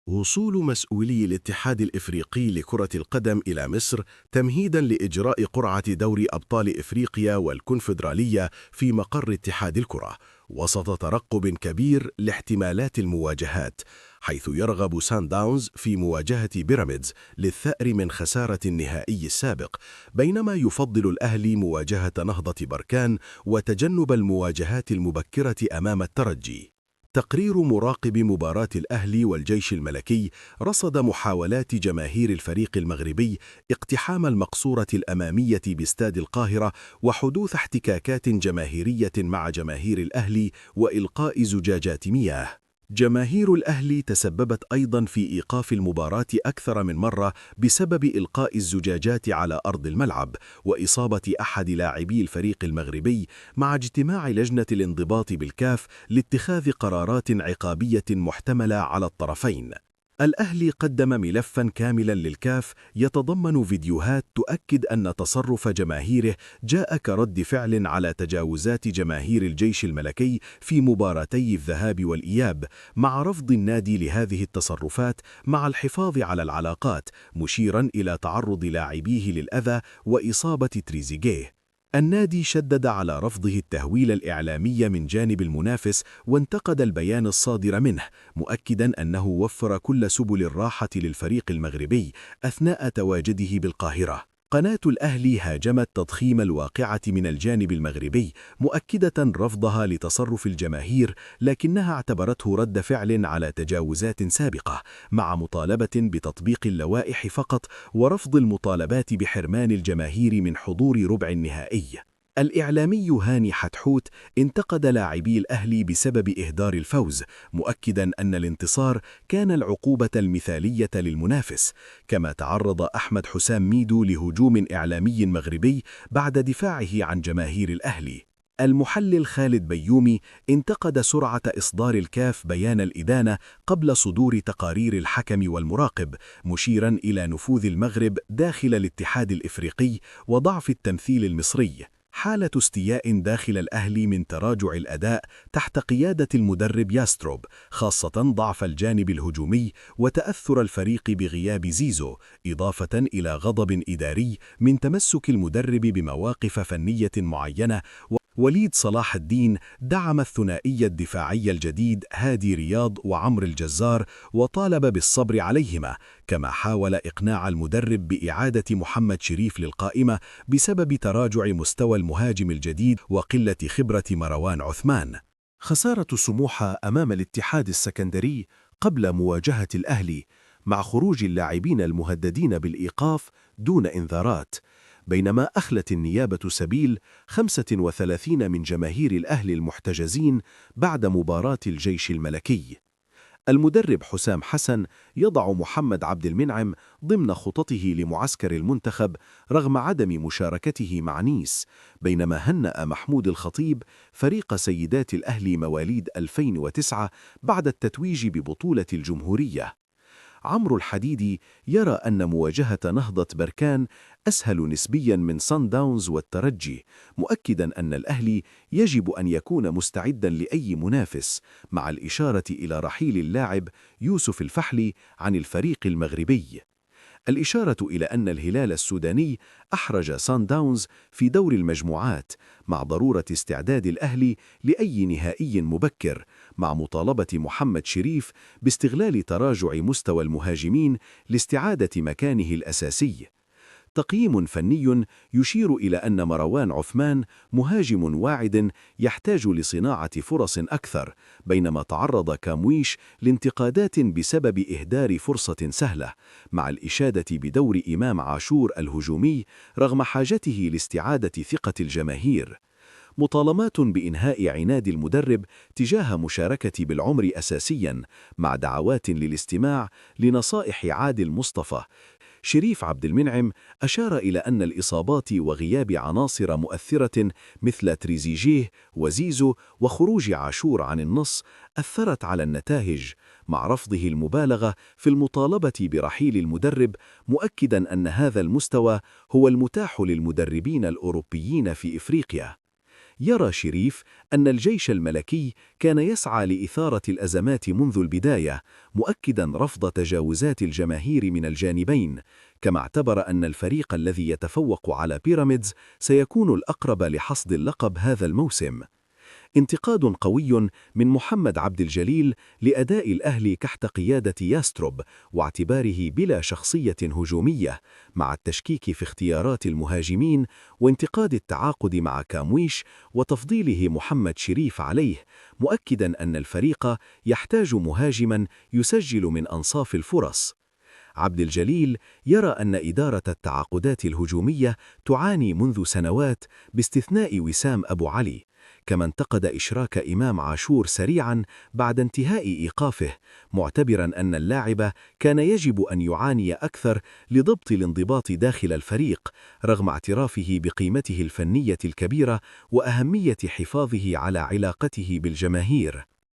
وصول مسؤولي الاتحاد الإفريقي لكرة القدم إلى مصر تمهيداً لإجراء قرعة دوري أبطال إفريقيا والكونفدرالية في مقر اتحاد الكرة، وسط ترقب كبير لاحتمالات المواجهات، حيث يرغب سان داونز في مواجهة بيراميدز للثأر من خسارة النهائي السابق، بينما يفضل الأهلي مواجهة نهضة بركان وتجنب المواجهات المبكرة أمام الترجي. تقرير مراقب مباراة الأهلي والجيش الملكي رصد محاولات جماهير الفريق المغربي اقتحام المقصورة الأمامية باستاد القاهرة وحدوث احتكاكات جماهيرية مع جماهير الأهلي وإلقاء زجاجات مياه. جماهير الأهلي تسببت أيضاً في إيقاف المباراة أكثر من مرة بسبب إلقاء الزجاجات على أرض الملعب وإصابة أحد لاعبي الفريق المغربي، مع اجتماع لجنة الانضباط بالكاف لاتخاذ قرارات عقابية محتملة على الطرفين. الأهلي قدم ملفاً كاملاً للكاف يتضمن فيديوهات تؤكد أن تصرف جماهيره جاء كرد فعل على تجاوزات جماهير الجيش الملكي في مباراتي الذهاب والإياب، مع رفض النادي لهذه التصرفات مع الحفاظ على العلاقات، مشيراً إلى تعرض لاعبيه للأذى وإصابة تريزيجيه. النادي شدد على رفضه التهويل الإعلامي من جانب المنافس وانتقد البيان الصادر منه، مؤكداً أنه وفر كل سبل الراحة للفريق المغربي أثناء تواجده بالقاهرة. قناة الأهلي هاجمت تضخيم الواقعة من الجانب المغربي، مؤكدة رفضها لتصرف الجماهير، لكنها اعتبرته رد فعل على تجاوزات سابقة، مع مطالبة بتطبيق اللوائح فقط ورفض المطالبات بحرمان الجماهير من حضور ربع النهائي. الإعلامي هاني حتحوت انتقد لاعبي الأهلي بسبب إهدار الفوز، مؤكداً أن الانتصار كان العقوبة المثالية للمنافس، كما تعرض أحمد حسام ميدو لهجوم إعلامي مغربي بعد دفاعه عن جماهير الأهلي. المحلل خالد بيومي انتقد سرعة إصدار الكاف بيان الإدانة قبل صدور تقارير الحكم والمراقب، مشيراً إلى نفوذ المغرب داخل الاتحاد الإفريقي وضعف التمثيل المصري، حالة استياء داخل الأهلي من تراجع الأداء تحت قيادة المدرب ياستروب، خاصة ضعف الجانب الهجومي وتأثر الفريق بغياب زيزو، إضافة إلى غضب إداري من تمسك المدرب بمواقف فنية معينة. وليد صلاح الدين دعم الثنائي الدفاعي الجديد هادي رياض وعمر الجزار وطالب بالصبر عليهما، كما حاول إقناع المدرب بإعادة محمد شريف للقائمة بسبب تراجع مستوى المهاجم الجديد وقلة خبرة مروان عثمان. خسارة سموحة أمام الاتحاد السكندري قبل مواجهة الأهلي، مع خروج اللاعبين المهددين بالإيقاف دون إنذارات، بينما أخلت النيابة سبيل 35 من جماهير الأهلي المحتجزين بعد مباراة الجيش الملكي. المدرب حسام حسن يضع محمد عبد المنعم ضمن خططه لمعسكر المنتخب رغم عدم مشاركته مع نيس، بينما هنأ محمود الخطيب فريق سيدات الأهلي مواليد 2009 بعد التتويج ببطولة الجمهورية. عمرو الحديدي يرى أن مواجهة نهضة بركان أسهل نسبياً من صن داونز والترجي، مؤكداً أن الأهلي يجب أن يكون مستعداً لأي منافس، مع الإشارة إلى رحيل اللاعب يوسف الفحلي عن الفريق المغربي. الإشارة إلى أن الهلال السوداني أحرج سان داونز في دور المجموعات، مع ضرورة استعداد الأهلي لأي نهائي مبكر، مع مطالبة محمد شريف باستغلال تراجع مستوى المهاجمين لاستعادة مكانه الأساسي. تقييم فني يشير إلى أن مروان عثمان مهاجم واعد يحتاج لصناعة فرص أكثر، بينما تعرض كامويش لانتقادات بسبب إهدار فرصة سهلة، مع الإشادة بدور إمام عاشور الهجومي رغم حاجته لاستعادة ثقة الجماهير. مطالبات بإنهاء عناد المدرب تجاه مشاركة بالعمر أساسياً، مع دعوات للاستماع لنصائح عادل مصطفى. شريف عبد المنعم أشار إلى أن الإصابات وغياب عناصر مؤثرة مثل تريزيجيه وزيزو وخروج عاشور عن النص أثرت على النتائج، مع رفضه المبالغة في المطالبة برحيل المدرب، مؤكداً أن هذا المستوى هو المتاح للمدربين الأوروبيين في إفريقيا. يرى شريف أن الجيش الملكي كان يسعى لإثارة الأزمات منذ البداية، مؤكداً رفض تجاوزات الجماهير من الجانبين، كما اعتبر أن الفريق الذي يتفوق على بيراميدز سيكون الأقرب لحصد اللقب هذا الموسم. انتقاد قوي من محمد عبد الجليل لأداء الأهلي تحت قيادة ياستروب واعتباره بلا شخصية هجومية، مع التشكيك في اختيارات المهاجمين وانتقاد التعاقد مع كامويش وتفضيله محمد شريف عليه، مؤكداً أن الفريق يحتاج مهاجماً يسجل من أنصاف الفرص. عبد الجليل يرى أن إدارة التعاقدات الهجومية تعاني منذ سنوات باستثناء وسام أبو علي، كما انتقد إشراك إمام عاشور سريعاً بعد انتهاء إيقافه، معتبراً أن اللاعب كان يجب أن يعاني أكثر لضبط الانضباط داخل الفريق، رغم اعترافه بقيمته الفنية الكبيرة وأهمية حفاظه على علاقته بالجماهير.